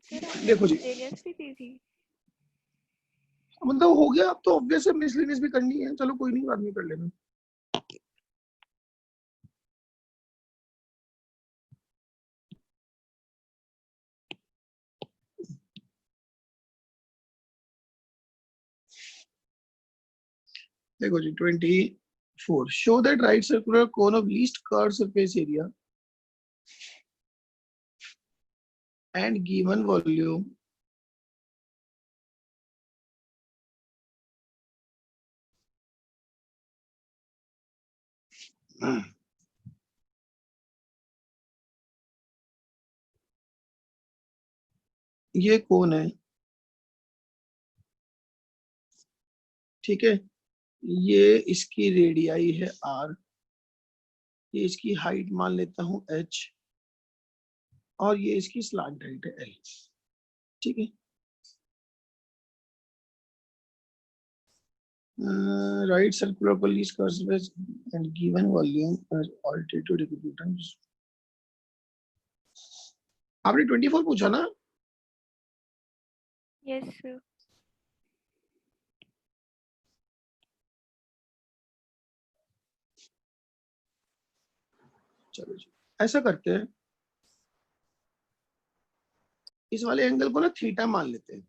Sir आपने देखो जी miscellaneous भी दी थी। मतलब हो गया, अब तो ऑब्वियस है मिसलेनियस भी करनी है, चलो कोई नहीं, बाद में कर लेना। देखो जी 24, show that right circular cone of least curve surface area and given volume ये कौन है, ठीक है, ये इसकी रेडियाई है r, ये इसकी हाइट मान लेता हूं h, और ये इसकी स्लांट हाइट है l, ठीक है। Right circular police curve and given volume altitude distribution. आपने 24 पूछा ना? Yes sir. चलो जी ऐसा करते हैं, इस वाले एंगल को ना थीटा मान लेते हैं,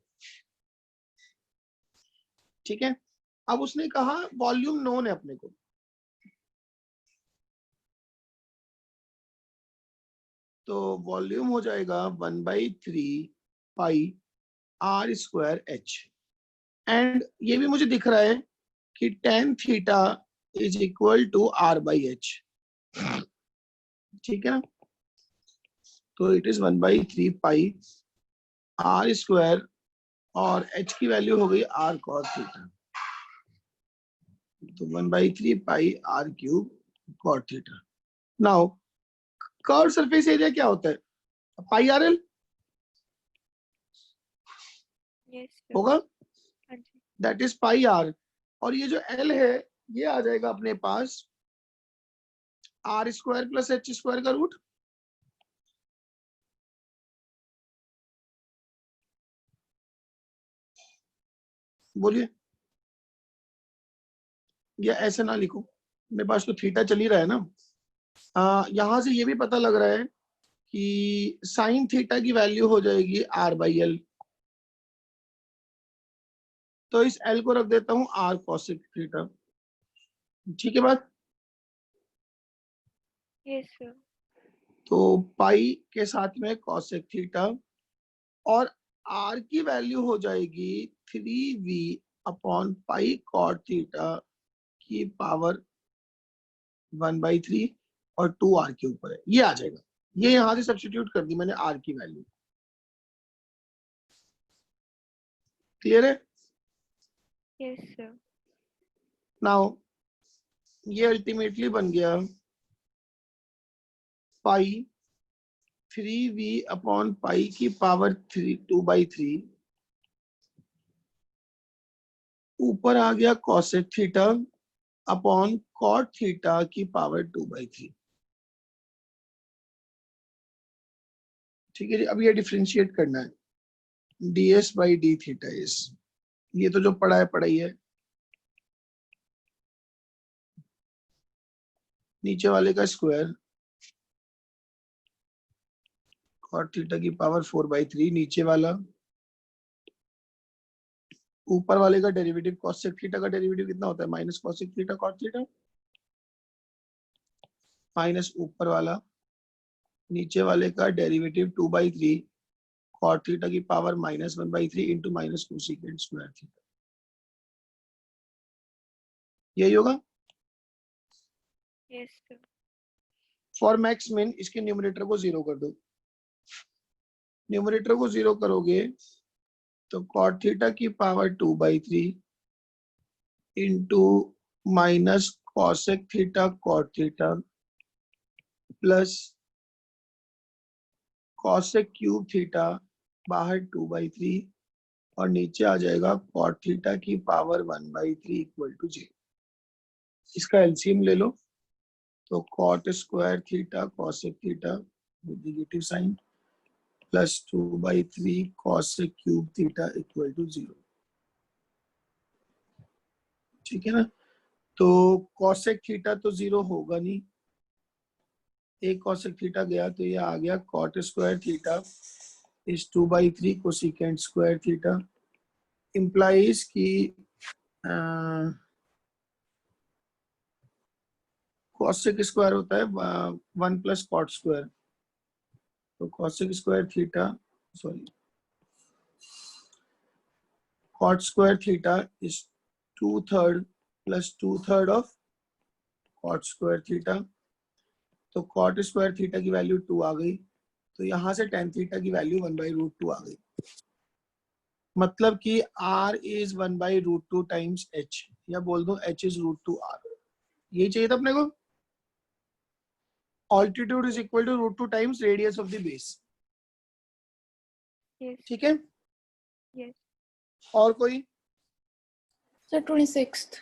ठीक है। अब उसने कहा वॉल्यूम नोन है अपने को, तो वॉल्यूम हो जाएगा 1/3 pi r square h, and ये भी मुझे दिख रहा है कि tan theta is equal to r/h, ठीक है ना। तो it is 1/3 pi r square और h की वैल्यू हो गई r cos थीटा, तो 1/3 pi r cube cot theta. Now curve surface area क्या होता है, pi r l yes sir. होगा, हाँ जी। दैट इज पाई आर, और ये जो एल है ये आ जाएगा अपने पास r square plus h square का रूट, बोलिए, या ऐसे ना लिखो, मेरे पास तो थीटा चल ही रहा है ना। यहां से ये भी पता लग रहा है कि साइन थीटा की वैल्यू हो जाएगी r/l, तो इस l को रख देता हूं r cosec थीटा, ठीक है बात। Yes sir. तो पाई के साथ में cosec थीटा, और r की वैल्यू हो जाएगी 3v upon pi cot theta की पावर 1/3, और 2r के ऊपर है, ये आ जाएगा, ये यहां से सब्स्टिट्यूट कर दी मैंने r की वैल्यू, क्लियर है। Yes sir. नाउ ये अल्टीमेटली बन गया पाई 3v अपॉन पाई की पावर 2/3, ऊपर आ गया cosec theta upon cot theta की पावर 2/3, ठीक है जी। अब ये डिफरेंशिएट करना है, ds/d थीटा इज, ये तो जो पढ़ा है पढ़ाई है, नीचे वाले का स्क्वायर cot थीटा की पावर 4/3, नीचे वाला, ऊपर वाले का डेरिवेटिव cosec थीटा का डेरिवेटिव कितना होता है, minus cosec theta cot theta, minus ऊपर वाला, नीचे वाले का डेरिवेटिव 2/3 cot थीटा की power -1/3 into -2 second square theta, यही होगा। Yes sir. For max min इसके न्यूमरेटर को 0 कर दो, न्यूमरेटर को 0 करोगे तो cot थीटा की power 2/3 into minus cosec theta cot theta plus cosec cube theta, बाहर 2/3, और नीचे आ जाएगा cot थीटा की पावर 1/3 इक्वल टू 0। इसका एलसीएम ले लो, तो cot square theta cosec theta with negative sign plus 2/3 cosec cube theta equal to 0। ठीक है ना, तो cosec थीटा तो 0 होगा नहीं, एक cosec थीटा गया तो ये आ गया cot square theta is 2/3 cosecant square theta, implies की cosec स्क्वायर होता है 1 प्लस कॉट स्क्वायर, तो cosec square theta sorry cot square theta is 2/3 plus 2/3 of cot square theta, तो कॉट स्क्वायर थीटा की वैल्यू 2 आ गई, तो यहां से tan थीटा की वैल्यू 1/√2 आ गई, मतलब कि r इज 1/√2 टाइम्स h, या बोल दो h इज √2r, यही चाहिए था अपने को। Altitude is equal to √2 times radius of the base. Yes. ठीक है, Yes. और कोई? Sir, 26th.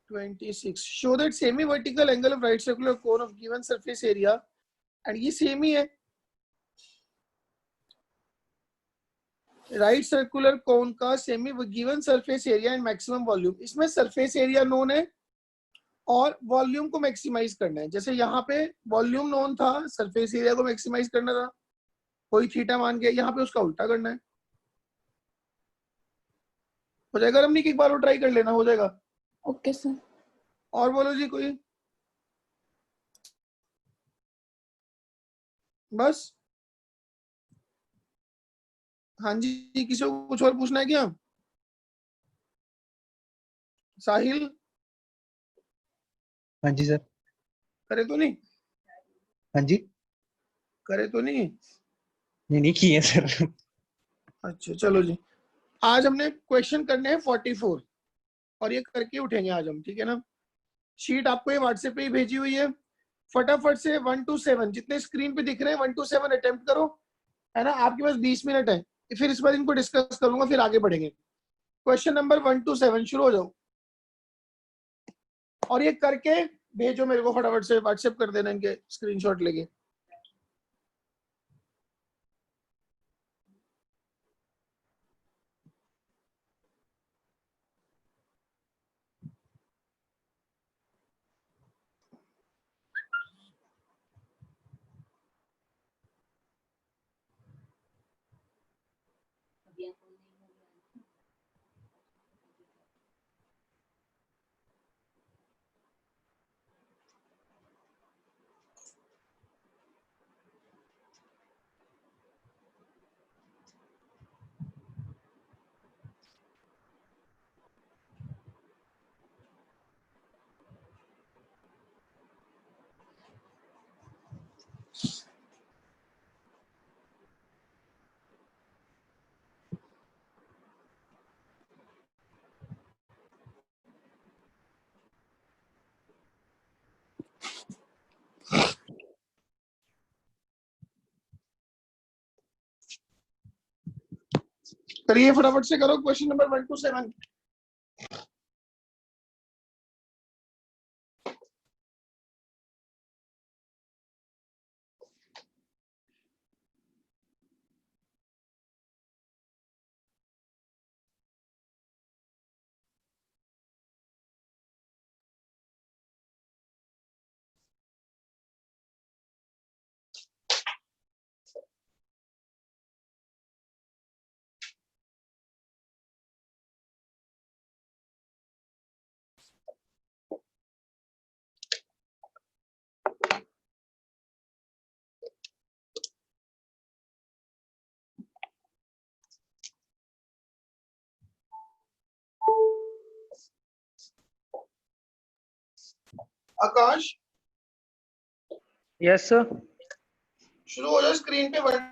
26 show that semi vertical angle of right circular cone of given surface area, and ये सेम ही है, राइट सर्कुलर कोन का semi given surface area and maximum volume, इसमें surface area known है और volume को maximise करना है। जैसे यहाँ पे वॉल्यूम नोन था, सरफेस एरिया को मैक्सिमाइज करना था, कोई थीटा मान के, यहाँ पे उसका उल्टा करना है। हो जाएगा रमनी, एक बार और ट्राई कर लेना, हो जाएगा। Okay, sir. और बोलो जी कोई, बस। हाँ जी, किसी को कुछ और पूछना है क्या? साहिल हाँ जी सर। करे तो नहीं? हाँ जी, करे तो नहीं? नहीं किए सर। अच्छा चलो जी, आज हमने क्वेश्चन करने हैं 44 और ये करके उठेंगे आज हम, ठीक है ना। शीट आपको ये व्हाट्सएप पे ही भेजी हुई है, फटाफट से 1 to 7 जितने स्क्रीन पे दिख रहे हैं 1 to 7 अटेम्प्ट करो, है ना। आपके पास 20 मिनट है, फिर इस बार इनको डिस्कस करूंगा, फिर आगे बढ़ेंगे। क्वेश्चन नंबर 1 to 7 शुरू हो जाओ, और ये करके भेजो मेरे को, फटाफट से व्हाट्सएप कर देना इनके स्क्रीनशॉट लेके। करिए फटाफट से करो question number 1 to 7। Akash yes sir. शुरू हो जाओ, स्क्रीन पे 1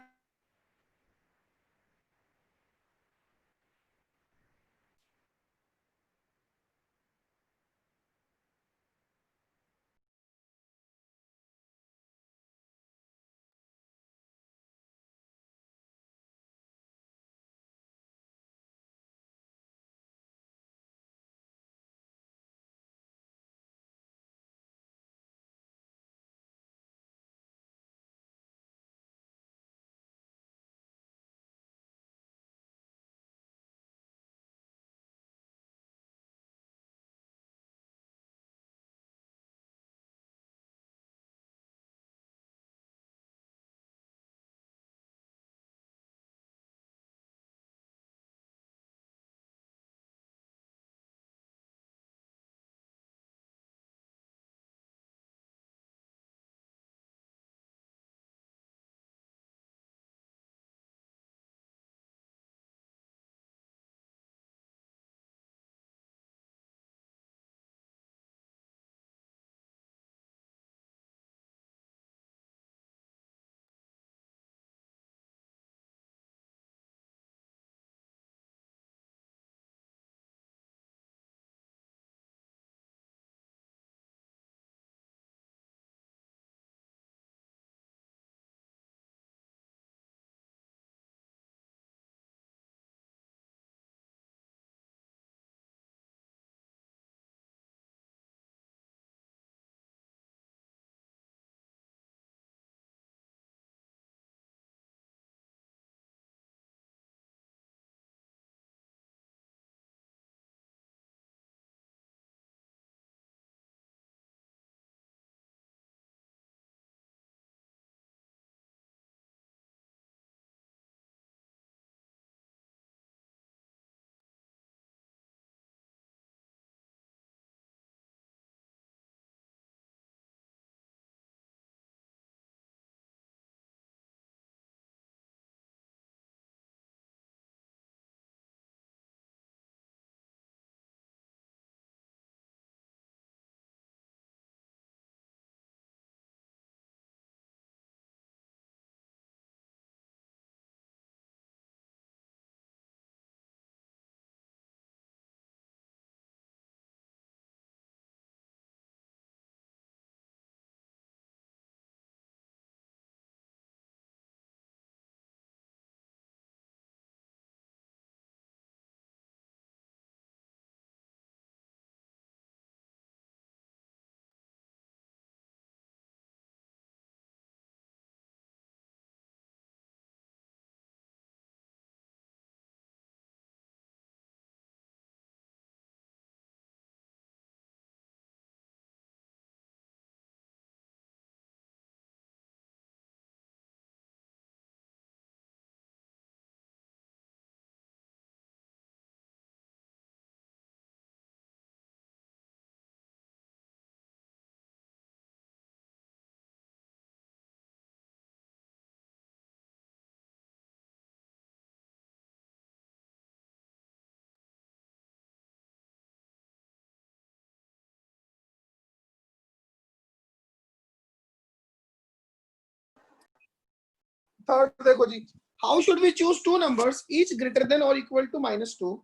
थर्ड देखो जी, how should we choose two numbers each greater than और equal to -2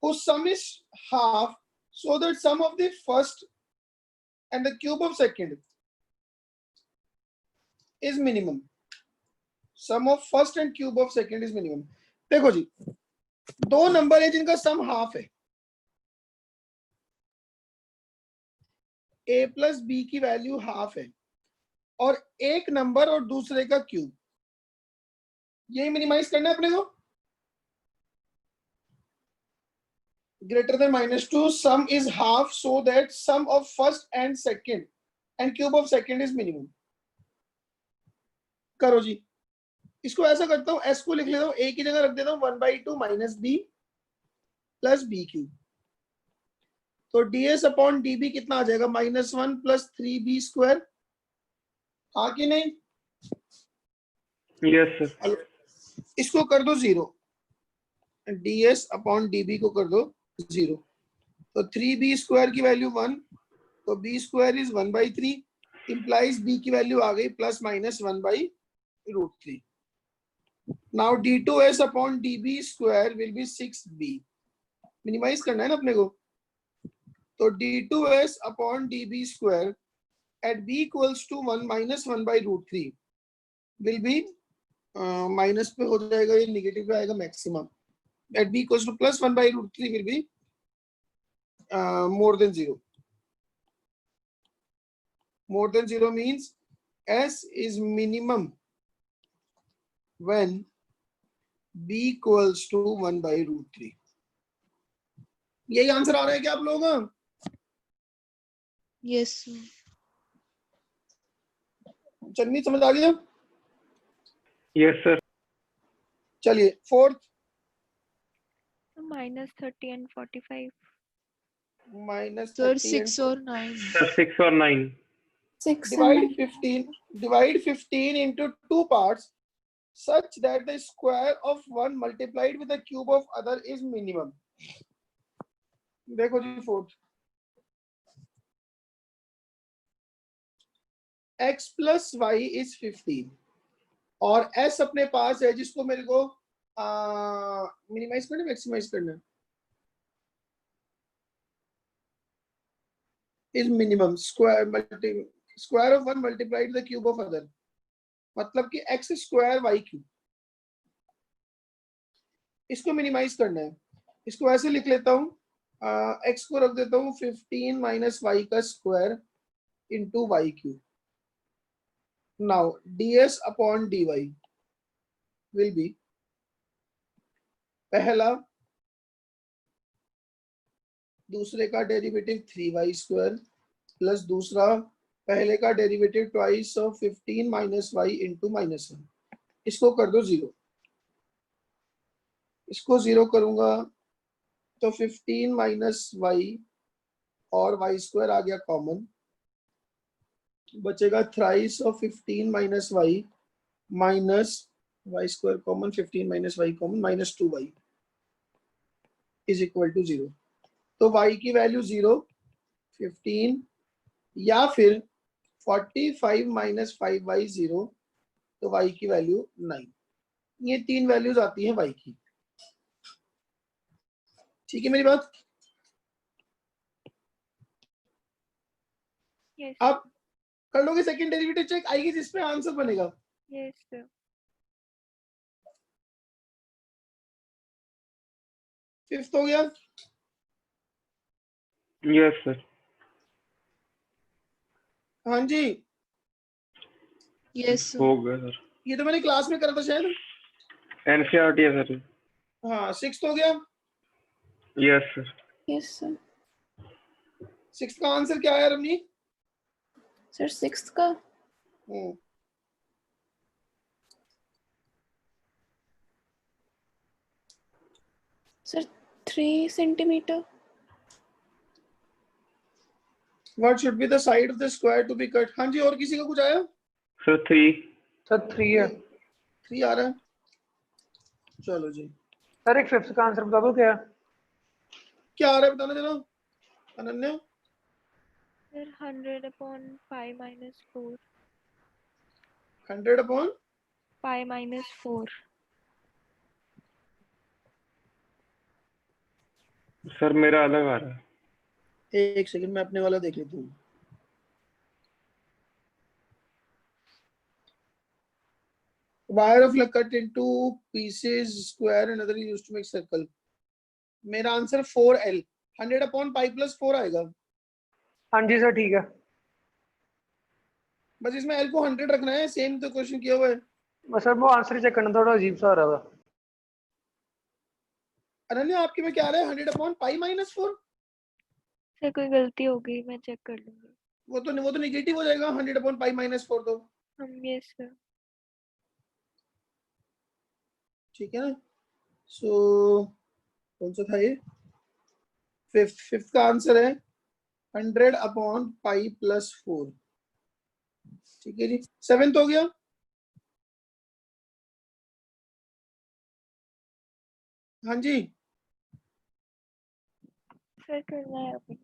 whose sum is half so that sum of the first and the cube of second is minimum. Sum of first and cube of second is minimum. देखो जी, दो number है जिनका सम half है, a plus b की value half है और एक number और दूसरे का क्यूब, यही मिनिमाइज करना है अपने को. Greater than -2, sum is half so that sum of first and second and cube of second is minimum. करो जी, इसको ऐसा करता हूं, s को लिख लेता हूं, a की जगह रख देता हूं 1/2 minus b plus b cube. तो ds अपॉन db कितना आ जाएगा, -1 प्लस 3b स्क्वायर. हाँ कि नहीं? Yes sir. इसको कर दो 0, ds अपॉन db को कर दो 0. तो 3b स्क्वायर की वैल्यू 1, तो b square is 1/3, implies b की वैल्यू आ गई +(1/√3). Now d2s upon db square will be 6b. Minimise करना है ना अपने को, तो d2s upon db square at b equals to 1 -1/√3 will be minus पे हो जाएगा, ये नेगेटिव पे आएगा maximum. At b equals to +1/√3 will be more than 0. More than 0 means s is minimum when b equals to 1/√3. यही answer आ रहा है क्या आप लोगों का? Yes. चन्नी समझ आ गया? Yes sir. चलिए fourth, -30 and 45. Sir, -30 6 and or 9. Sir 6 और 9. 6 and 9. divide 15 into two parts such that the square of one multiplied with the cube of other is minimum. देखो जी fourth, x plus y is 15 और s अपने पास है जिसको मेरे को minimise करना maximise करना is minimum. Square of one multiplied the cube of other, मतलब कि x स्क्वायर y क्यूब. इसको मिनिमाइज करना है, इसको ऐसे लिख लेता हूँ, x को रख देता हूँ 15 माइनस y का square into y cube. Now ds upon dy will be, पहला दूसरे का डेरिवेटिव 3y स्क्वायर प्लस दूसरा पहले का derivative twice of 15 minus y into -1. इसको कर दो 0, इसको 0 करूंगा तो 15 माइनस y और y स्क्वायर आ गया कॉमन, बचेगा thrice of 15 minus y minus y square common, 15 minus y common, -2y is equal to 0. तो y की वैल्यू 0, 15 या फिर 45 माइनस 5y 0, तो y की वैल्यू 9. ये तीन वैल्यूज आती हैं y की. ठीक है मेरी बात? Yes. आप कर लोगे सेकंड डेरिवेटिव चेक, आएगी जिसपे आंसर बनेगा. Yes, sir. फिफ्थ हो गया. Yes sir. हाँ जी, Yes, sir. हो गया सर. ये तो मैंने क्लास में करा था शायद. एनसीईआरटी है सर. हाँ, सिक्स्थ हो गया. Yes sir. Yes, sir. Sixth का आंसर क्या है रमनी? Sir, 6th का sir 3 centimeter. What should be the side of the square to be cut? हाँ जी, और किसी का कुछ आया? सर 3. सर 3 है. 3 आ रहा है. चलो जी, सर एक फिफ्थ का आंसर बता दो क्या है? क्या आ रहा है बताना जरा Ananya. Sir, 100 upon 5 minus 4. 100 upon pi minus 4. Sir मेरा अलग आ रहा है। एक सेकंड मैं अपने वाला देख लेता हूँ। Wire of like cut into pieces, square and other used to make circle. मेरा answer 4L 100 upon pi plus 4 आएगा। हाँ जी सर ठीक है। बस इसमें L को 100 रखना है, सेम तो क्वेश्चन किया हुआ है। बस सर वो आंसर चेक करना थोड़ा अजीब सा आ रहा था। अनन्या आपके में क्या आ रहा है? 100 अपॉन पाई माइनस 4। सर कोई गलती हो गई, मैं चेक कर लूंगी। वो तो नेगेटिव हो जाएगा 100 अपॉन पाई माइनस 4 तो। Yes sir. ठीक है ना। सो कौन सा था ये? फिफ्थ का आंसर है 100 अपॉन पाई प्लस 4। ठीक है जी। 7th हो गया। हाँ जी सर करना है अभी।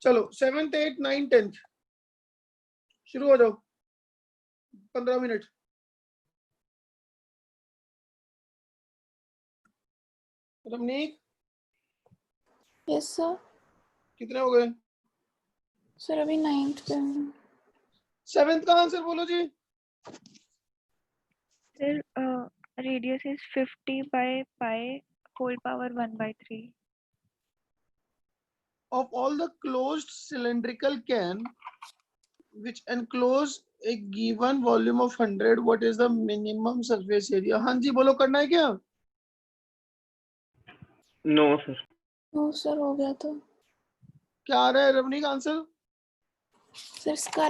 चलो 7th 8th 9th 10th शुरू हो जाओ। 15 मिनट। Ramnik yes sir. कितने हो गए? सर अभी 9th पे हूँ। 7th का आंसर बोलो जी। Sir radius is 50 by pi whole power 1/3. Of all the closed cylindrical can which enclose a given volume of 100, what is the minimum surface area? हाँ जी बोलो, करना है क्या? No sir. नो सर हो गया तो। क्या आ रहा है रमनीक आंसर? सर इसका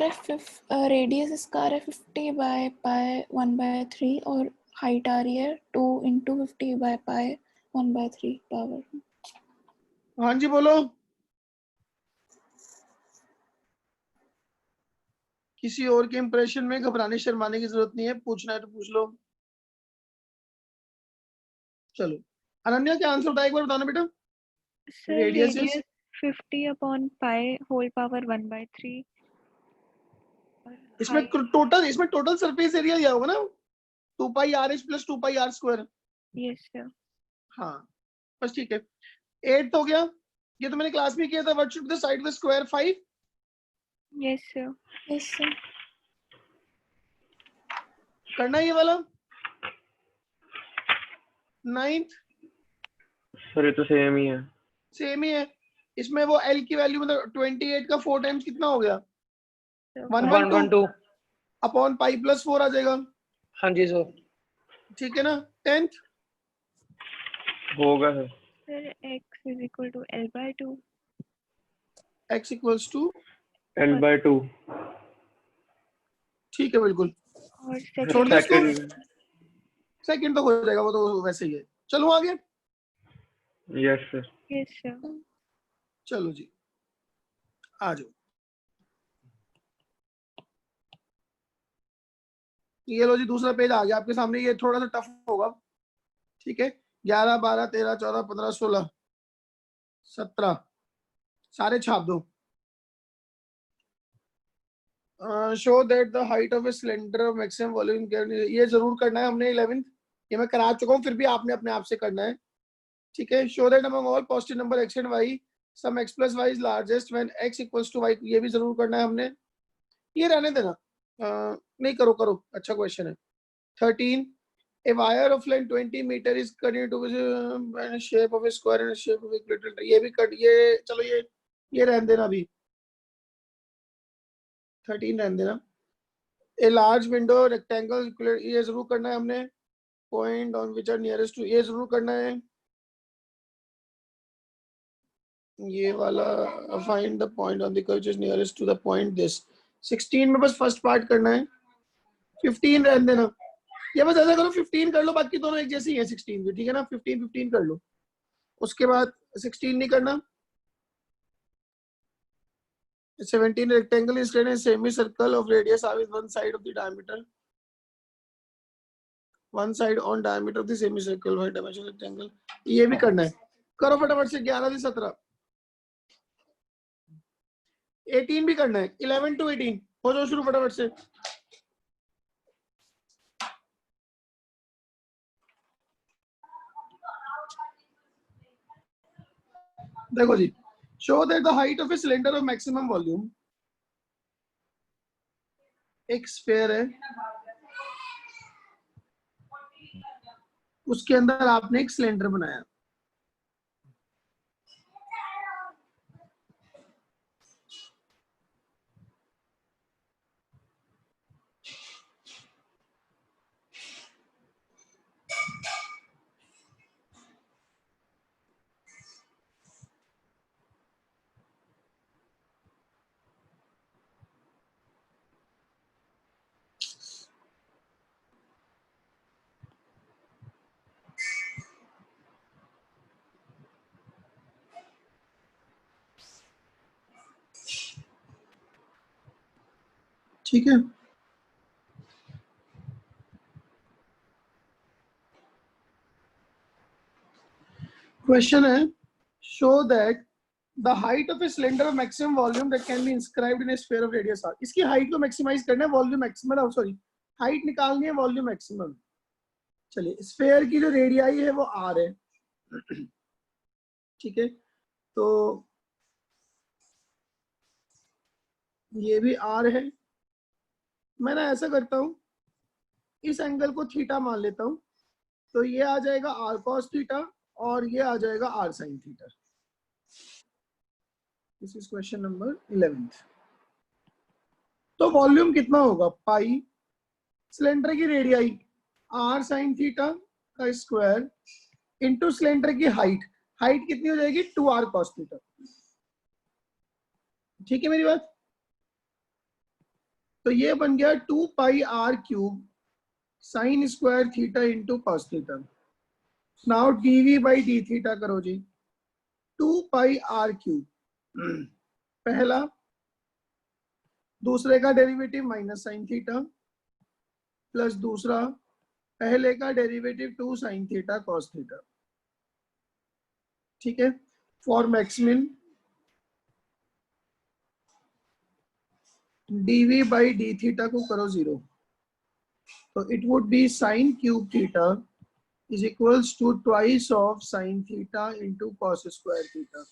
रेडियस इसका आ रहा है 50 बाय पाई 1/3 और हाइट आ रही है 2 into 50 बाय पाई 1/3 पावर। हाँ जी बोलो। किसी और के इंप्रेशन में घबराने शर्माने की जरूरत नहीं है, पूछना है तो पूछ लो। चलो अनन्या क्या आंसर बताया, एक बार बताना बेटा। Sir radius is radius 50 upon pi whole power 1/3 और इसमें टोटल सरफेस एरिया दिया होगा ना, 2 pi r h plus 2 pi r square. Yes sir. हाँ बस ठीक है। 8th हो गया। ये तो मैंने क्लास में किया था। What should the side of the square 5? Yes sir. Yes sir. करना है ये वाला। 9th सर ये तो सेम ही है। सेम ही है। इसमें वो L की वैल्यू मतलब 28 का 4 टाइम्स कितना हो गया? 112 112। अपॉन पाई प्लस 4 आ जाएगा। हाँ जी सर। ठीक है ना। 10th होगा sir. Sir x is equal to L/2 x equals to L/2। ठीक है बिल्कुल। और छोड़ दो इसको। सेकंड। सेकंड तो हो जाएगा, वो तो वैसे ही है। चलो आगे। Yes sir. Yes sir. चलो जी आ जाओ। ये लो जी दूसरा पेज आ गया आपके सामने। ये थोड़ा सा टफ होगा। ठीक है। 11 12 13 14 15 16 17 सारे छाप दो। Show that the height of a cylinder maximum volume, ये जरूर करना है हमने 11th। ये मैं करा चुका हूँ, फिर भी आपने अपने आप से करना है। ठीक है। Show that among all positive number x and y sum x plus y is largest when x equals to y, ये भी जरूर करना है हमने। ये रहने देना। नहीं करो करो, अच्छा क्वेश्चन है। 13 a wire of length 20 meter is continued to the shape of a square and shape of a equilateral, ये भी कर, ये चलो ये रहने देना अभी। 13 रहने देना। a large window rectangle ये जरूर करना है हमने। point on which are nearest to, ये जरूर करना है। ये वाला find the point on the curve which is nearest to the point this। 16 में बस फर्स्ट पार्ट करना है। 15 रहने देना। ये बस ऐसा करो 15 कर लो, बाकी दोनों एक जैसी है 16 भी। ठीक है ना। 15 कर लो। उसके बाद 16 नहीं करना। 17 rectangle is created a semicircle of radius r with one side of the diameter, one side on diameter of the semicircle by dimension rectangle, ये भी करना है। करो फटाफट से। 11 से 17। 18 भी करना है। 11 to 18 हो जाओ शुरू फटाफट से। देखो जी, show that the height of a cylinder of maximum volume, एक स्फीयर है, उसके अंदर आपने एक सिलेंडर बनाया, ठीक है। क्वेश्चन है, show that the height of a cylinder of maximum volume that can be inscribed in a sphere of radius R. इसकी हाइट को मैक्सिमाइज करना है, वॉल्यूम मैक्सिमम, सॉरी हाइट निकालनी है, वॉल्यूम मैक्सिमम। चलिए, स्फीयर की जो रेडियाई है वो आर है, ठीक है, तो ये भी आर है। मैं ना ऐसा करता हूं, इस एंगल को थीटा मान लेता हूं, तो ये आ जाएगा आर कॉस थीटा और ये आ जाएगा R sine theta. This is question number 11। तो वॉल्यूम कितना होगा, पाई सिलेंडर की रेडियाई आर साइन थीटा का स्क्वायर इंटू सिलेंडर की हाइट, हाइट कितनी हो जाएगी 2r cos थीटा। ठीक है मेरी बात? तो ये बन गया 2 pi r cube sine square theta into cos theta. Now dv by d theta करो जी, 2 पाई r क्यूब, पहला, दूसरे का derivative minus sine theta, plus दूसरा, पहले का derivative 2 sine theta cos theta. ठीक है, for maximum dv by d theta को करो 0, तो it would be sine cube theta is equals to twice of sine theta into cos square theta.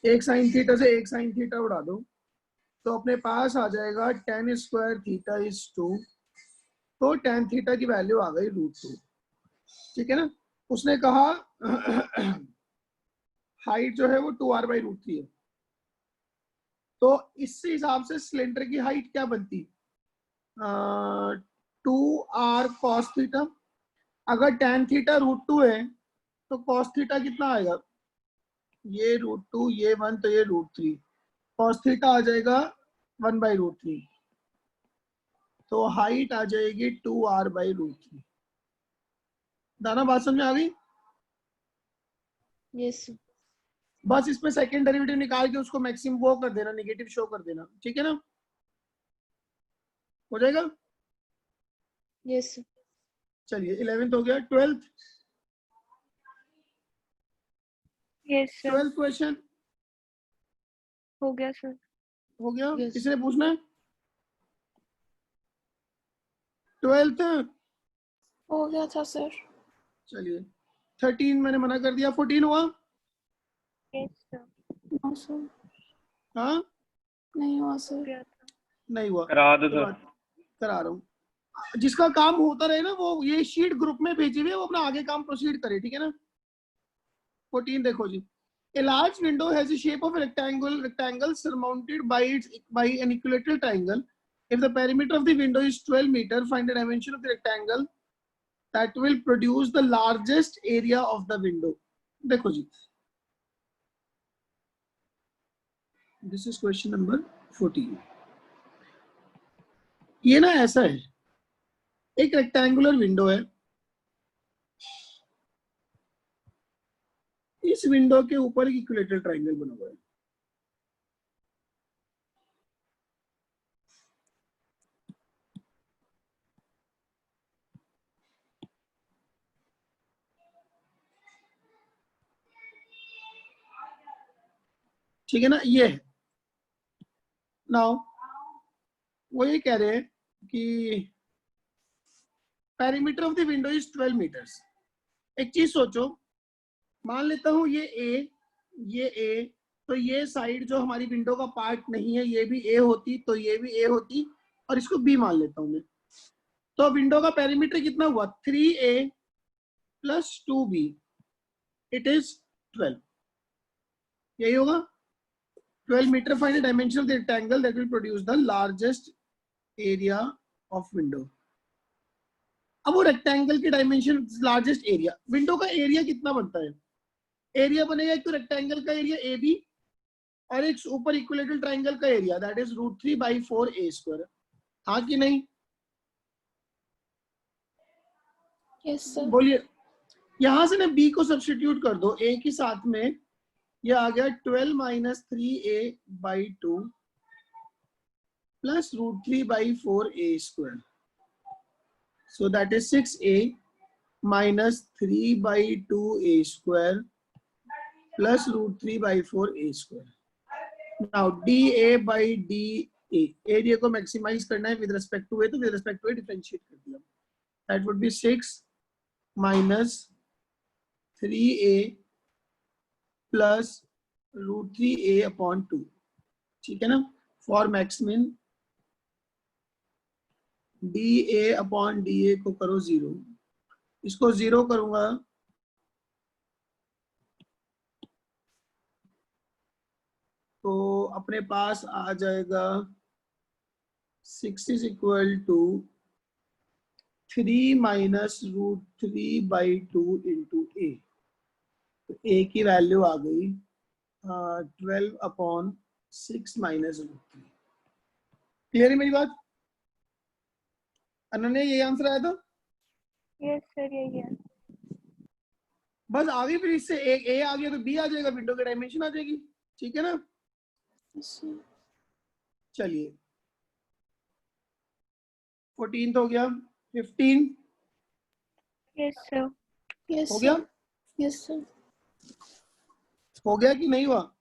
एक sine theta से एक साइन थीटा उड़ा दो, तो अपने पास आ जाएगा tan स्क्वायर थीटा इज 2, तो tan थीटा की वैल्यू आ गई √2। ठीक है ना, उसने कहा हाइट जो है वो 2r बाई √3 है, तो इस हिसाब से सिलेंडर की हाइट क्या बनती, 2r cos थीटा। अगर tan थीटा √2 है तो cos थीटा कितना आएगा, ये √2, ये 1, तो ये √3, cos थीटा आ जाएगा 1 बाई √3, तो हाइट आ जाएगी 2r बाई √3। दाना बात समझ में आ गई? यस बस इसमें सेकंड डेरिवेटिव निकाल के उसको मैक्सिमम वो कर देना, नेगेटिव शो कर देना। ठीक है ना, हो जाएगा? यस चलिए 11th हो गया, 12th, yes sir, 12th question हो गया सर। हो गया। Yes. किसने पूछना है 12th? हो गया था सर। चलिए 13 मैंने मना कर दिया, 14 हुआ? यस सर, नो सर, हाँ, नहीं हुआ हो सर। गया था। नहीं हुआ, करा दो कोई सर। बात नहीं, करा रहा हूँ। जिसका काम होता रहे ना, वो ये शीट ग्रुप में भेजी हुई है, वो अपना आगे काम प्रोसीड करे। ठीक है ना, 14 देखो जी, a large window has the shape of a rectangle surmounted by an equilateral triangle. If the perimeter of the window is 12 meter, find the dimension of the rectangle that will produce the largest area of the window. देखो जी, this is question number 14. ये ना ऐसा है, एक rectangular window है, इस window के ऊपर एक इक्विलेटरल ट्रायंगल बना हुआ है। ठीक है ना, ये है। नाउ वो ये कह रहे हैं कि perimeter of the window is 12 metres. एक चीज सोचो, मान लेता हूं ये ए, ये ए, तो ये साइड जो हमारी विंडो का पार्ट नहीं है ये भी ए होती, तो ये भी ए होती, और इसको बी मान लेता हूं मैं। तो विंडो का पेरीमीटर कितना हुआ 3a plus 2b, it is 12, यही होगा 12 metre. Find the dimension of the rectangle that will produce the largest area of window. अब वो रेक्टेंगल की डायमेंशन लार्जेस्ट एरिया, विंडो का एरिया कितना बनता है, एरिया बनेगा एक तो रेक्टेंगल का एरिया ए बी और एक ऊपर इक्विलेटरल ट्राइंगल का एरिया दैट इज √3/4a²। हाँ कि नहीं? Yes sir. बोलिए। यहां से ना बी को सब्स्टिट्यूट कर दो ए के साथ में, ये आ गया 12 - 3a/2 plus √3/4a²। So that is 6a minus 3/2a² plus √3/4a². Now dA/dA, area को मैक्सिमाइज करना है विद रिस्पेक्ट टू ए, तो with respect to a differentiate कर दिया। That would be 6 minus 3a plus √3a/2, ठीक है ना। For maxmin dA/dA को करो 0, इसको 0 करूंगा तो अपने पास आ जाएगा 6 is equal to 3 minus √3/2 into a। तो a की वैल्यू आ गई 12/6 minus √3। क्लियर है मेरी बात? अनन्या ये आंसर आया था? यस सर यही है। बस आगे फिर इससे ए आ गया तो बी आ जाएगा, विंडो की डायमेंशन आ जाएगी, ठीक है ना। Yes sir. चलिए 14 हो गया, 15 यस सर। यस हो गया, यस सर। हो गया कि नहीं हुआ?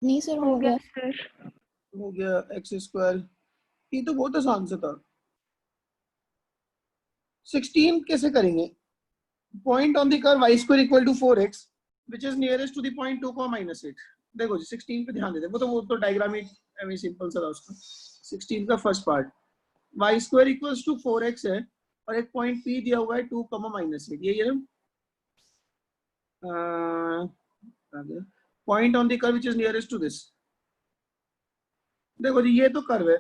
नहीं सर, हो गया सर। हो गया x²। ये तो बहुत आसान से था। 16 कैसे करेंगे? Point on the curve y² equal to 4x which is nearest to the point 2, -8। देखो जी 16 पे ध्यान देते, वो तो डायग्राम ही ऐसे सिंपल सा था उसका। 16 का first part y² equals to 4x है और एक पॉइंट P दिया हुआ है 2, -8, यही है ना। Point on the curve which is nearest to this. देखो जी ये तो कर्व है,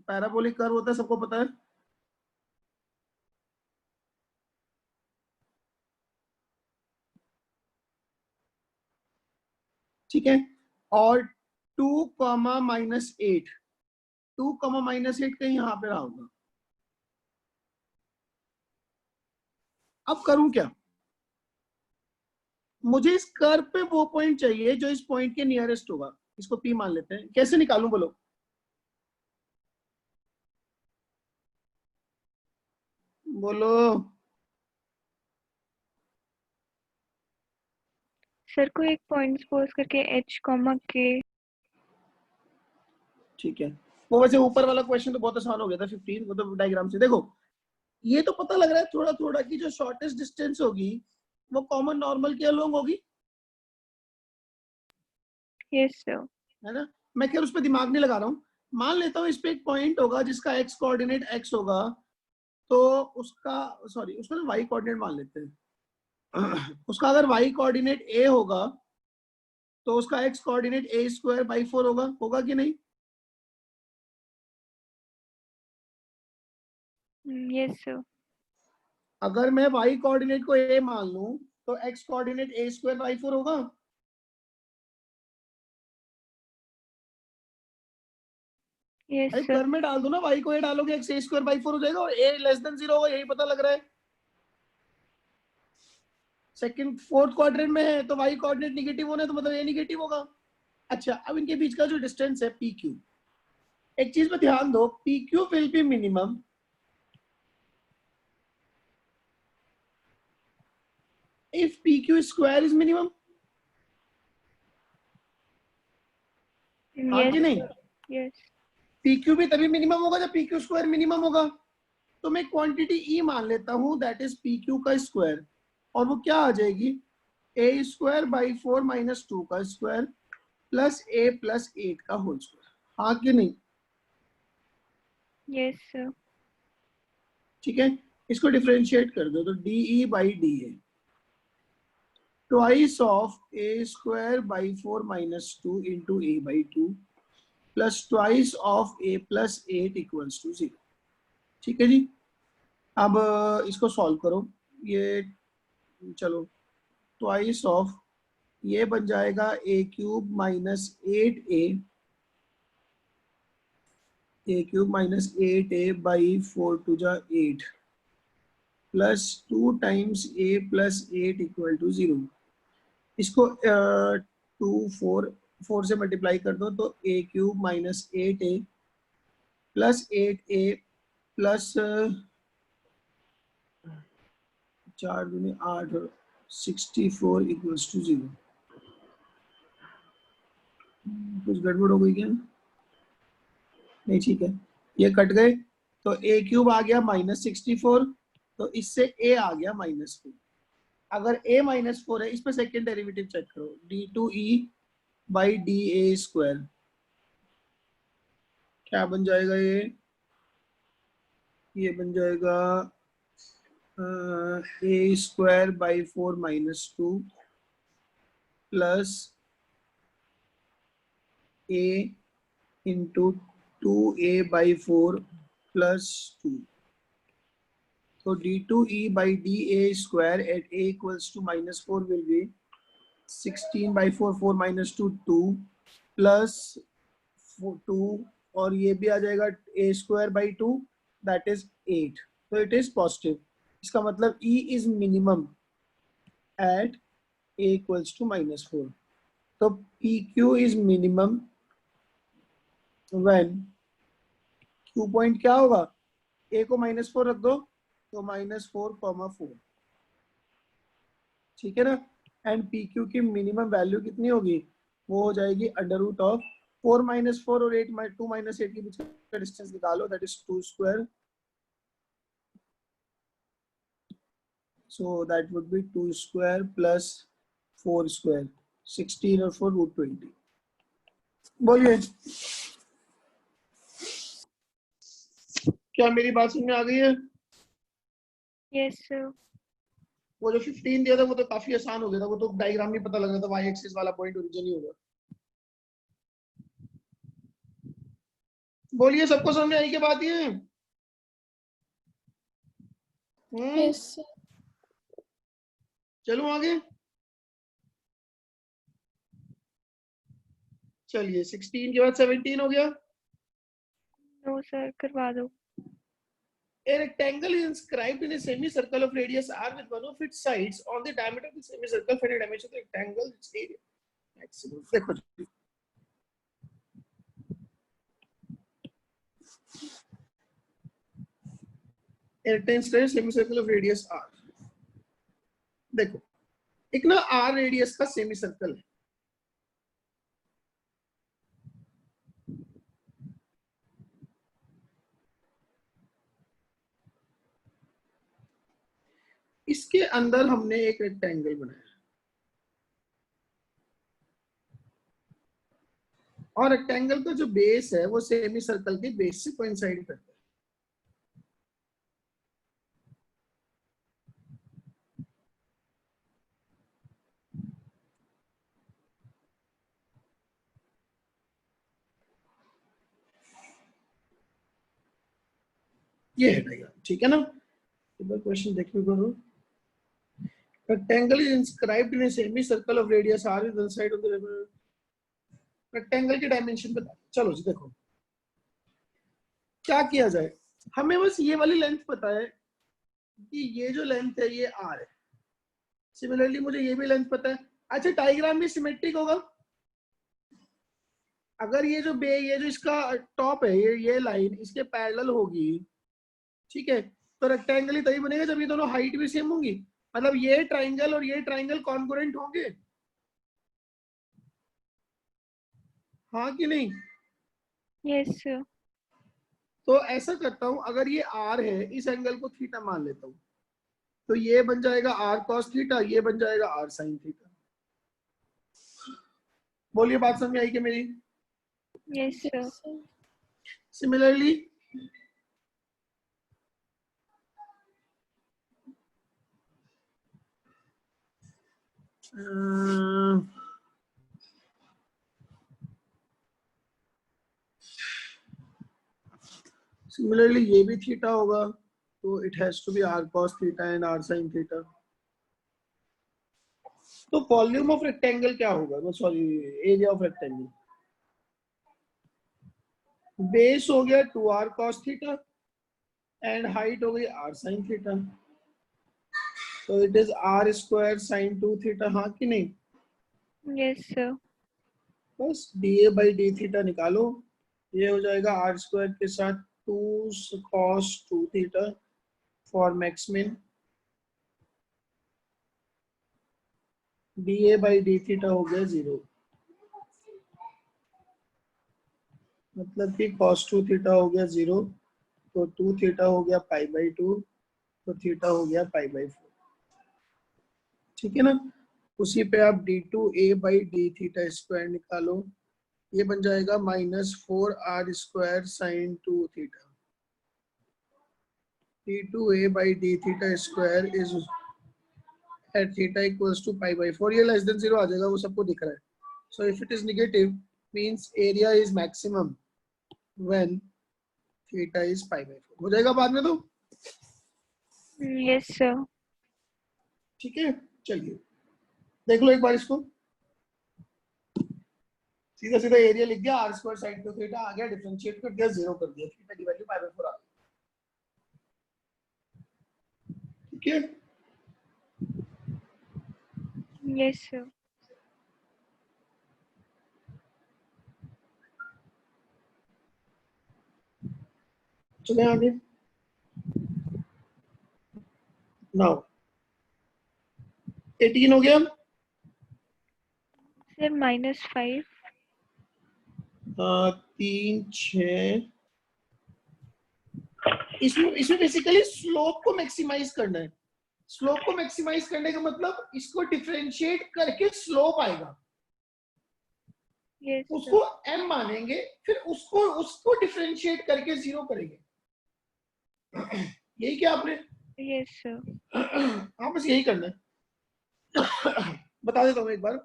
पैराबोलिक कर्व होता है, सबको पता है। ठीक है, और 2, -8, 2, -8 कहीं यहाँ पे रहा होगा। अब करूं क्या? मुझे इस कर्व पे वो पॉइंट चाहिए जो इस पॉइंट के नियरेस्ट होगा, इसको P मान लेते हैं। कैसे निकालूं बोलो? बोलो सर को एक पॉइंट सपोज करके h, k। ठीक है, वो वैसे ऊपर वाला क्वेश्चन तो बहुत आसान हो गया था 15, वो तो डायग्राम से। देखो ये तो पता लग रहा है थोड़ा थोड़ा कि जो शॉर्टेस्ट डिस्टेंस होगी वो कॉमन नॉर्मल के अलोंग होगी, यस सर। है ना। मैं क्या उस पर दिमाग नहीं लगा रहा हूँ। मान लेता हूँ इस पे एक पॉइंट होगा जिसका x कोऑर्डिनेट x होगा, तो उसका उसको ना y कोऑर्डिनेट मान लेते हैं। उसका अगर y कोऑर्डिनेट a होगा तो उसका x कोऑर्डिनेट a²/4 होगा कि नहीं? Yes sir. अगर मैं y कोऑर्डिनेट को a मान लूं तो x कोऑर्डिनेट a²/4 होगा। यस अरे सर। कर्व में डाल दो ना, y को a डालोगे x a²/4 हो जाएगा और a <0 होगा, यही पता लग रहा है। सेकंड फोर्थ क्वाड्रेंट में है तो y कोऑर्डिनेट नेगेटिव होना है तो मतलब a नेगेटिव होगा। अच्छा, अब इनके बीच का जो डिस्टेंस है PQ, एक चीज पे ध्यान दो, PQ will be minimum if PQ square is minimum। हाँ कि नहीं? यस। PQ भी तभी मिनिमम होगा जब PQ स्क्वायर मिनिमम होगा। तो मैं क्वांटिटी E मान लेता हूं दैट इज PQ का स्क्वायर। और वो क्या आ जाएगी, ए स्क्वायर बाई 4 माइनस 2 का स्क्वायर प्लस ए प्लस 8 का होल स्क्वायर, हाँ कि नहीं? yes sir. ठीक है, इसको डिफरेंशिएट कर दो तो d e by d a twice of a square by 4 minus 2 into a by 2 plus twice of a plus 8 equals to 0। ठीक है जी, अब इसको सॉल्व करो। ये चलो ट्वाइस ऑफ ये बन जाएगा a cube minus 8a minus 8a by 4 टू जा 8 plus 2 times a plus 8 equal to 0। इसको 4 से मल्टीप्लाई कर दो तो a cube minus 8a plus 8a plus 4 दूनी 8 64 इक्वल्स टू 0। कुछ गड़बड़ हो गई क्या? नहीं, ठीक है, ये कट गए तो a क्यूब आ गया माइनस 64, तो इससे a आ गया माइनस 4। अगर a माइनस 4 है, इस पर सेकेंड डेरिवेटिव चेक करो, d2e by d A square क्या बन जाएगा, ये बन जाएगा a square by 4 minus 2 plus a into 2a by 4 plus 2। So d2e by dA square at a equals to minus 4 will be 16 by 4, 4 minus 2, 2 plus 2 और ये भी आ जाएगा a square by 2 that is 8. So it is positive. इसका मतलब E is minimum at a equals to minus 4. तो PQ is minimum when Q point क्या होगा, A को minus 4 रख दो तो -4,4, ठीक है ना। एंड पी क्यू की मिनिमम वैल्यू कितनी होगी, वो हो जाएगी अंडर रूट ऑफ 4 माइनस 4 और 8 2 माइनस 8 के बीच का डिस्टेंस निकालो, that is 2 square, so that would be 2 square plus 4 square, 16 और 4 रूट 20। बोलिए क्या मेरी बात समझ में आ गई है? yes sir. वो जो 15 दिया था वो तो काफी आसान हो गया था, वो तो डायग्राम नहीं पता लग रहा था, वाई एक्सिस वाला पॉइंट ओरिजिन ही होगा। बोलिए सबको समझ में आई की बात ये? yes sir. चलो आगे, चलिए 16 के बाद 17 हो गया। no sir, करवा दो। A rectangle is inscribed in a semicircle of radius r with one of its sides on the diameter of the semicircle. Find the dimension of the rectangle, its area maximum. देखो जी, a rectangle is semicircle of radius r. देखो एक ना r radius का semicircle है, इसके अंदर हमने एक रेक्टेंगल बनाया और रेक्टेंगल का जो बेस है वो सेमी सर्कल के बेस से कोइंसाइड करता है। ये है डायग्राम, ठीक है ना। क्वेश्चन देखने को हो, rectangle is inscribed in a semicircle of radius r with one side of the rectangle की डायमेंशन बता। चलो जी देखो क्या किया जाए, हमें बस ये वाली लेंथ पता है कि ये जो लेंथ है ये r है, सिमिलरली मुझे ये भी लेंथ पता है। अच्छा डायग्राम भी सिमेट्रिक होगा, अगर ये जो इसका टॉप है ये लाइन इसके पैरेलल होगी, ठीक है, तो रेक्टेंगल ही तभी बनेगा जब ये दोनों हाइट भी सेम होंगी, मतलब ये ट्राइंगल और ये ट्राइंगल कॉन्ग्रुएंट होंगे, हाँ कि नहीं? yes sir. तो ऐसा करता हूं, अगर ये r है इस एंगल को थीटा मान लेता हूं, तो ये बन जाएगा r cos थीटा, ये बन जाएगा r sin थीटा। बोलिए बात समझ में आई कि मेरी? Yes, sir. सिमिलरली सिमिलरली ये भी थीटा होगा, तो it has to be r cos theta and r sin theta. तो वॉल्यूम ऑफ रेक्टेंगल क्या होगा? Sorry, area of rectangle. Base हो गया 2r cos theta and height हो गई r sin थीटा, तो it is r square sin 2 theta, हाँ कि नहीं? Yes, sir. बस dA by d थीटा निकालो, ये हो जाएगा r स्क्वायर के साथ 2 cos 2 theta for max min, dA by d theta हो गया 0, मतलब कि cos 2 थीटा हो गया 0, तो 2 थीटा हो गया पाई बाई 2, तो थीटा हो गया पाई बाई 4। ठीक है ना? उसी पे आप d2a by d theta square निकालो, ये बन जाएगा -4r square sine 2 theta. d2a by d theta square is at theta equals to pi by 4, ये लेस देन 0 आ जाएगा, वो सबको दिख रहा है। So if it is negative means area is maximum when theta is pi by 4। हो जाएगा बाद में तो? Yes, sir. ठीक है, चलिए देख लो एक बार इसको। सीधा सीधा एरिया लिख दिया, r स्क्वायर साइन 2 थीटा आ गया, डिफरेंशिएट कर दिया, 0 कर दिया, थीटा की वैल्यू पाई बाई 4 आ गई। ठीक है, Yes, sir. चले आगे। नाउ 18 हो गया। Sir, -5. 3 6, इसमें बेसिकली स्लोप को मैक्सिमाइज करना है। स्लोप को मैक्सिमाइज करने का मतलब इसको डिफरेंशिएट करके स्लोप आएगा, Yes, उसको sir. m मानेंगे, फिर उसको डिफरेंशिएट करके 0 करेंगे। यही क्या आपने? Yes, sir. हाँ, बस यही करना है। बता देता हूँ एक बार।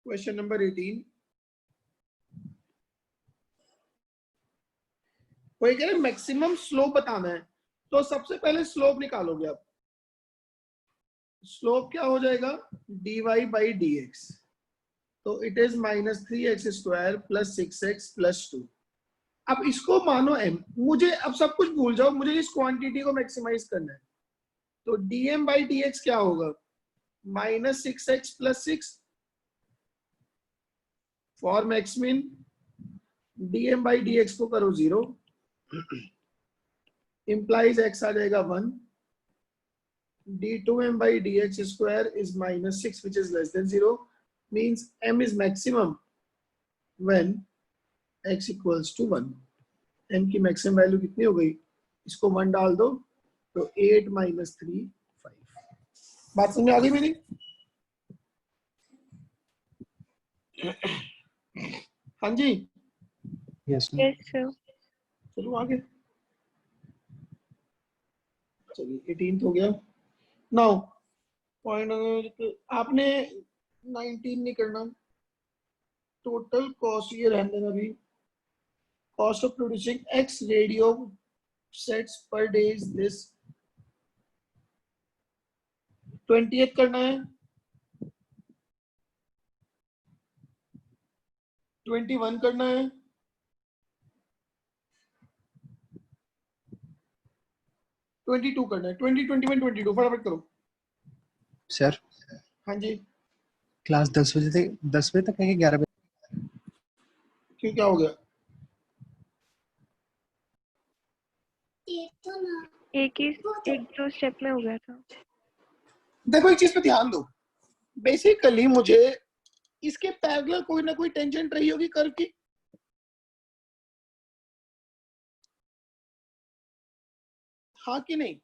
क्वेश्चन नंबर 18, कोई कह रहे मैक्सिमम स्लोप बताना है, तो सबसे पहले स्लोप निकालोगे आप। स्लोप क्या हो जाएगा? dy बाई डी एक्स, तो it is -3x square plus 6x plus 2। अब इसको मानो m, मुझे अब सब कुछ भूल जाओ, मुझे इस क्वांटिटी को मैक्सिमाइज करना है, तो dm बाई डी एक्स क्या होगा? -6x plus 6 for max min, dm by d x को करो 0, implies x आ जाएगा 1, d2m by dx square is -6 which is less than 0, means m is maximum when x equals to 1। m की maximum value कितनी हो गई? इसको 1 डाल दो, तो 8 - 3 5। बात समझ में आ गई मेरी? हाँ जी, Yes, sir. चलो आगे। चलिए 18 हो गया। नाउ पॉइंट आपने 19 नहीं करना, टोटल कॉस्ट ये रहने देना अभी। Cost of producing x radio sets per day is this. 20th करना है, 21 करना है, 22 करना है। 20 21 22 फटाफट करो। सर हाँ जी, क्लास 10 बजे तक है कि 11 बजे? क्यों, क्या हो गया? एक दो स्टेप में हो गया था। देखो एक चीज पे ध्यान दो, बेसिकली मुझे इसके पैरेलल कोई ना कोई टेंजेंट रही होगी कर्व की, हाँ कि नहीं?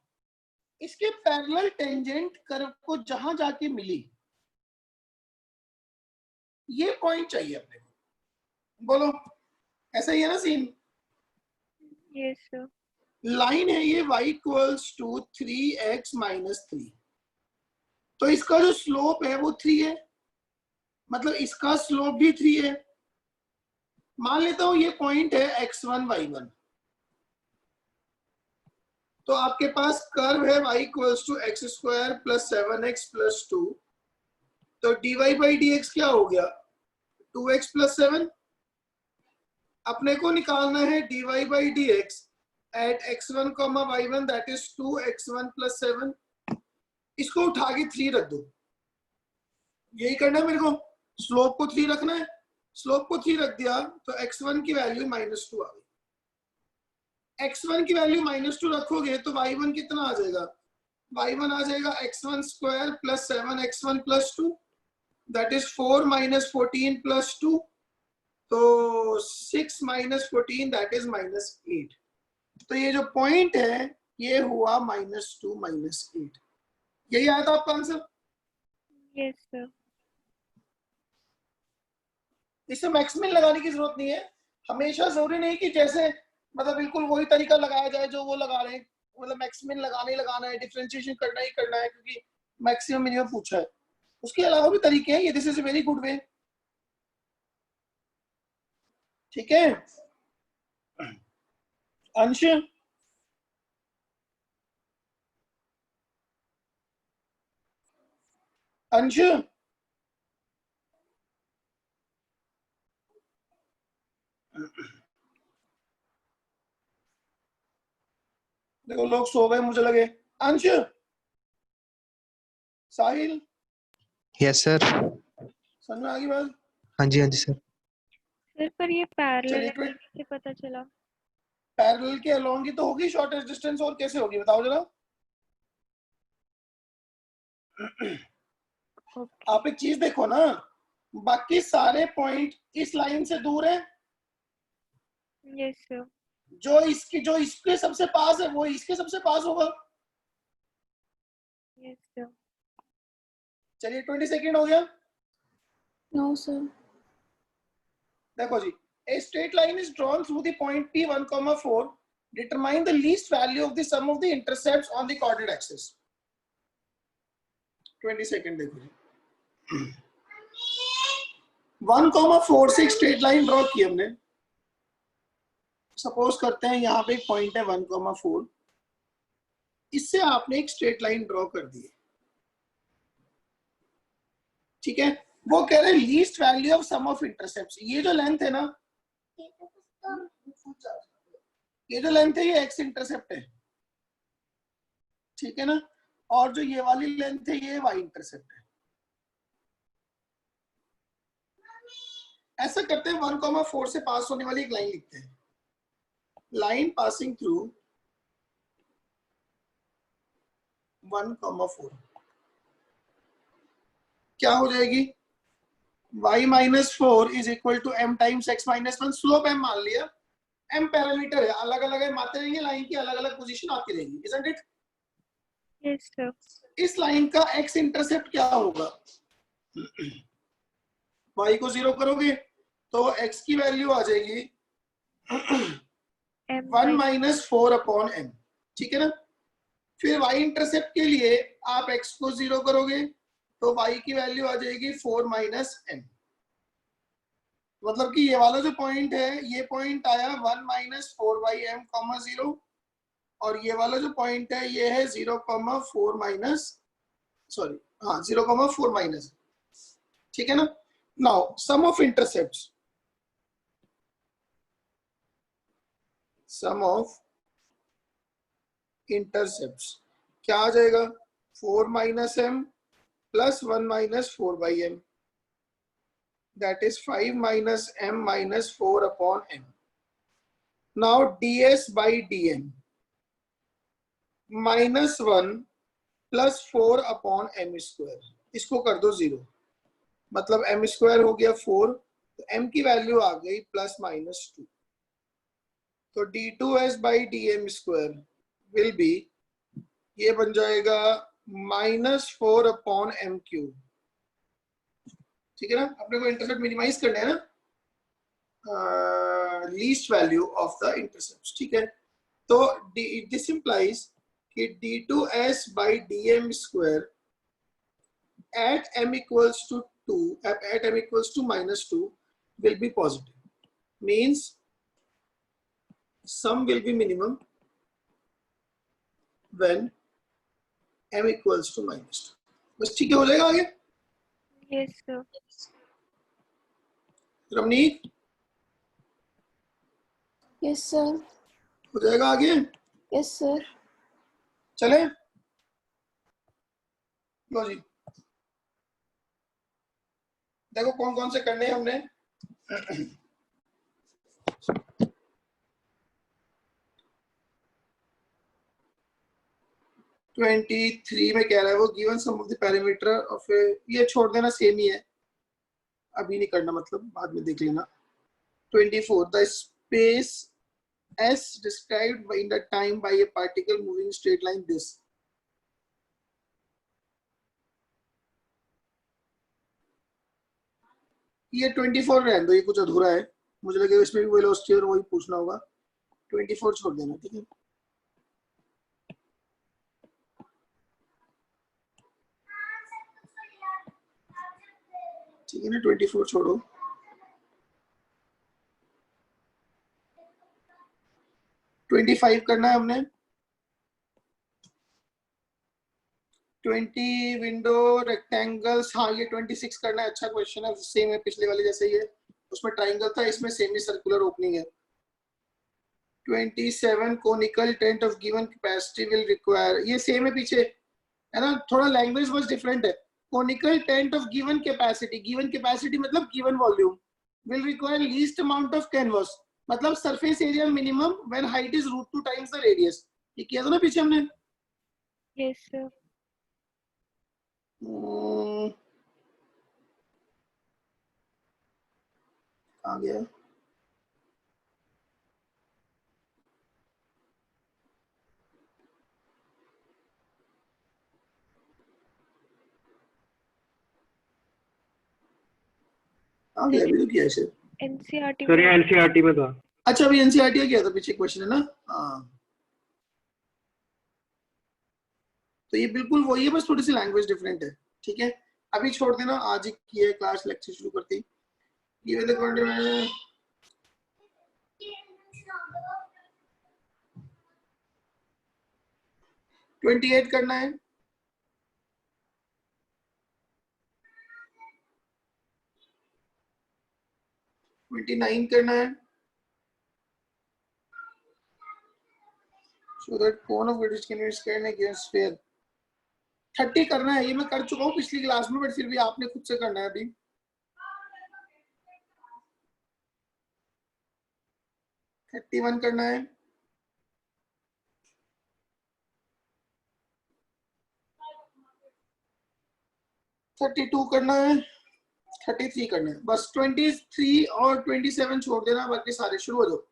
इसके पैरेलल टेंजेंट कर्व को जहां जाके मिली, ये पॉइंट चाहिए अपने को। बोलो, ऐसा ही है ना सीन? Yes, sir. लाइन है ये y equals to 3x minus 3, तो इसका जो स्लोप है वो 3 है, मतलब इसका स्लोप भी 3 है। मान लेता हूं ये पॉइंट है x1 y1, तो आपके पास कर्व है y equals to x square plus 7x plus 2, तो dy बाई dx क्या हो गया? 2x plus 7। अपने को निकालना है dy by dx at x1 y1, that is 2x1 plus 7। इसको उठा के 3 रख दो, यही करना है मेरे को। स्लोप को 3 रखना है, स्लोप को 3 रख दिया तो x1 की वैल्यू -2 आ गई। x1 की वैल्यू -2 रखोगे तो y1 कितना आ जाएगा? y1 आ जाएगा x1 square plus 7x1 plus 2, that is 4 minus 14 plus 2, तो 6 माइनस 14 दैट इज -8। तो ये जो पॉइंट है ये हुआ -2 -8। यही आया था आपका आंसर? Yes, sir. इससे मैक्समिन लगाने की जरूरत नहीं है। हमेशा जरूरी नहीं कि जैसे मतलब बिल्कुल वही तरीका लगाया जाए जो वो लगा रहे हैं, मतलब मैक्समिन लगाना ही लगाना है, डिफरेंशिएशन करना ही करना है क्योंकि मैक्सिमम मिनिमम पूछा है। उसके अलावा भी तरीके हैं, ये this is a very good way. ठीक है अंश? अंश देखो लोग सो गए मुझे लगे। अंश, साहिल, यस सर। समझ में आ गई बात? हाँ जी सर। Sir, पर ये पैरेलल चलिए है कैसे पता चला? पैरेलल के अलोंग ही तो होगी शॉर्टेस्ट डिस्टेंस, और कैसे होगी बताओ जरा। Okay. आप एक चीज देखो ना, बाकी सारे पॉइंट इस लाइन से दूर है, Yes, sir. जो इसके सबसे पास है वो इसके सबसे पास होगा। Yes, sir. चलिए 20 सेकेंड हो गया। No, sir. देखो जी, a straight line is drawn through the point P1, 4. Determine the least value of the sum of the intercepts on the coordinate axis. 20 second देखो जी। 1, 4 से एक स्ट्रेट लाइन ड्रॉ की हमने। Suppose करते हैं यहाँ पे एक पॉइंट है 1, 4, इससे आपने एक स्ट्रेट लाइन ड्रॉ कर दी है। ठीक है, वो कह रहे हैं least value of sum of intercepts. ये जो लेंथ है ना, ये जो लेंथ है ये एक्स इंटरसेप्ट है, ठीक है ना, और जो ये वाली लेंथ है ये वाई इंटरसेप्ट है। ऐसा करते हैं 1, 4 से पास होने वाली एक लाइन लिखते हैं। लाइन पासिंग थ्रू 1, 4 क्या हो जाएगी? y minus 4 is equal to m times x minus 1। Slope m मान लिया, m पैरामीटर है, अलग अलग m आते रहेंगे, लाइन की अलग अलग पोजीशन आती रहेगी, isn't it? Yes, sir. इस लाइन का x इंटरसेप्ट क्या होगा? y को 0 करोगे तो x की वैल्यू आ जाएगी M 1 माइनस 4 अपॉन m, ठीक है ना। फिर y इंटरसेप्ट के लिए आप x को 0 करोगे तो y की वैल्यू आ जाएगी 4 माइनस m। मतलब कि ये वाला जो पॉइंट है ये पॉइंट आया 1 माइनस 4 बाई एम कॉमा 0, और ये वाला जो पॉइंट है ये है 0,4 माइनस, सॉरी हाँ 0,4 माइनस, ठीक है ना। Now sum of intercepts, sum of intercepts क्या आ जाएगा? 4 minus m plus 1 minus 4 by m, that is 5 minus m minus 4 upon m. Now ds by dm minus 1 plus 4 upon m square, इसको कर दो 0, मतलब m स्क्वायर हो गया 4, तो m की वैल्यू आ गई प्लस माइनस 2, तो d2s by dm square will be ये बन जाएगा -4 अपॉन m क्यूब। ठीक है ना, अपने को इंटरसेप्ट मिनिमाइज करना है ना, least value of the intercept. ठीक है, तो दिस इंप्लाइज कि d2s by dm square at m equals to 2 at m equals to -2 will be positive, means sum will be minimum when m equals to -2। बस ठीक है, हो जाएगा आगे। Yes, sir. Ramnik Yes, sir. हो जाएगा आगे, Yes, sir. चले लो जी। देखो कौन कौन से करने हैं हमने। 23 में कह रहा है वो, given sum of the parameter of ये छोड़ देना, सेम ही है, अभी नहीं करना, मतलब बाद में देख लेना। 24 the space S described in the time by a particle moving straight line this। ये 24 रहने दो, ये कुछ अधूरा है, मुझे लगे इसमें भी वेलोसिटी और वही पूछना होगा। 24 छोड़ देना, ठीक है। ठीक है ना, 24 छोड़ो। 25 करना है हमने। 20 विंडो रेक्टेंगल्स, हाँ ये 26 करना है। अच्छा क्वेश्चन है, सेम है पिछले वाले जैसे ही है, उसमें ट्राइंगल था, इसमें सेमी सर्कुलर ओपनिंग है। 27 conical tent of given capacity will require, ये सेम है पीछे, है ना, थोड़ा लैंग्वेज बस डिफरेंट है। Conical tent of given capacity मतलब given volume, will require least amount of canvas, मतलब surface area minimum when height is √2 times the radius. ये किया था ना पीछे हमने। Yes, sir. आ गया। आ गया, अभी तो किया है। NCERT सर ये में एनसीईआरटी में था। अच्छा अभी एनसीईआरटी का किया था, पीछे क्वेश्चन है ना। हाँ तो ये बिल्कुल वही है, बस थोड़ी सी लैंग्वेज डिफरेंट है। ठीक है, अभी छोड़ देना, आज ही की है क्लास, लेक्चर शुरू करती। ये वाले क्वांटम में 28 करना है। 29 करना है। so that cone of which can be squared in a given sphere। 30 करना है, ये मैं कर चुका हूँ पिछली क्लास में, बट फिर भी आपने खुद से करना है अभी। 31 करना है। 32 करना है। 33 करना है। बस 23 और 27 छोड़ देना, बाकी सारे शुरू हो जाओ।